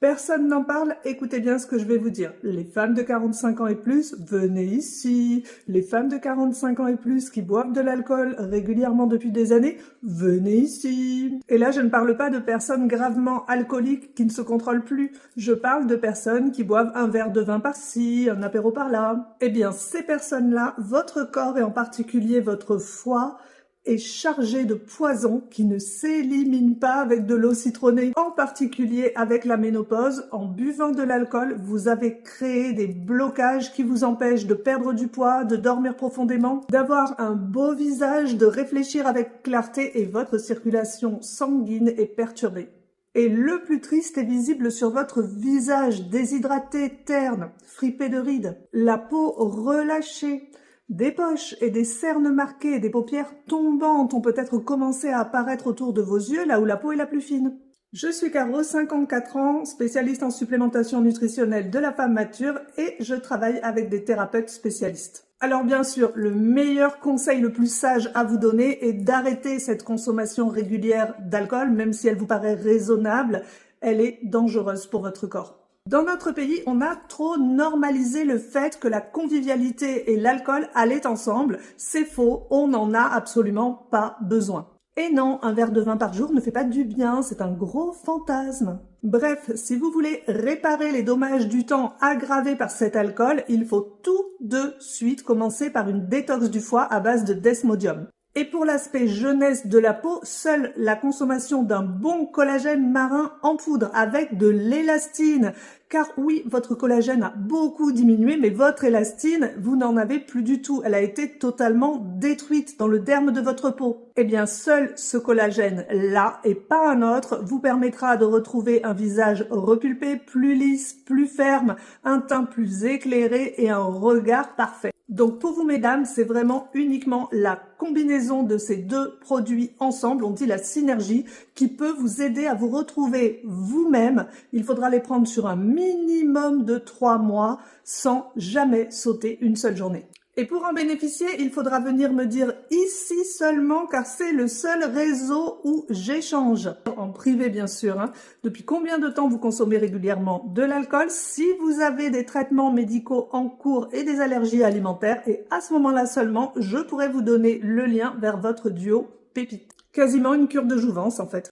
Personne n'en parle, écoutez bien ce que je vais vous dire. Les femmes de 45 ans et plus, venez ici. Les femmes de 45 ans et plus qui boivent de l'alcool régulièrement depuis des années, venez ici. Et là, je ne parle pas de personnes gravement alcooliques qui ne se contrôlent plus. Je parle de personnes qui boivent un verre de vin par-ci, un apéro par-là. Eh bien, ces personnes-là, votre corps et en particulier votre foie, est chargé de poisons qui ne s'éliminent pas avec de l'eau citronnée. En particulier avec la ménopause, en buvant de l'alcool, vous avez créé des blocages qui vous empêchent de perdre du poids, de dormir profondément, d'avoir un beau visage, de réfléchir avec clarté et votre circulation sanguine est perturbée. Et le plus triste est visible sur votre visage, déshydraté, terne, fripé de rides, la peau relâchée. Des poches et des cernes marquées et des paupières tombantes ont peut-être commencé à apparaître autour de vos yeux, là où la peau est la plus fine. Je suis Caro, 54 ans, spécialiste en supplémentation nutritionnelle de la femme mature et je travaille avec des thérapeutes spécialistes. Alors bien sûr, le meilleur conseil le plus sage à vous donner est d'arrêter cette consommation régulière d'alcool, même si elle vous paraît raisonnable, elle est dangereuse pour votre corps. Dans notre pays, on a trop normalisé le fait que la convivialité et l'alcool allaient ensemble. C'est faux, on n'en a absolument pas besoin. Et non, un verre de vin par jour ne fait pas du bien, c'est un gros fantasme. Bref, si vous voulez réparer les dommages du temps aggravés par cet alcool, il faut tout de suite commencer par une détox du foie à base de desmodium. Et pour l'aspect jeunesse de la peau, seule la consommation d'un bon collagène marin en poudre avec de l'élastine. Car oui, votre collagène a beaucoup diminué, mais votre élastine, vous n'en avez plus du tout. Elle a été totalement détruite dans le derme de votre peau. Eh bien, seul ce collagène-là, et pas un autre, vous permettra de retrouver un visage repulpé, plus lisse, plus ferme, un teint plus éclairé et un regard parfait. Donc pour vous mesdames, c'est vraiment uniquement la combinaison de ces deux produits ensemble, on dit la synergie, qui peut vous aider à vous retrouver vous-même. Il faudra les prendre sur un minimum de 3 mois sans jamais sauter une seule journée. Et pour en bénéficier, il faudra venir me dire ici seulement car c'est le seul réseau où j'échange. En privé bien sûr. Depuis combien de temps vous consommez régulièrement de l'alcool? Si vous avez des traitements médicaux en cours et des allergies alimentaires. Et à ce moment-là seulement, je pourrais vous donner le lien vers votre duo pépite. Quasiment une cure de jouvence en fait.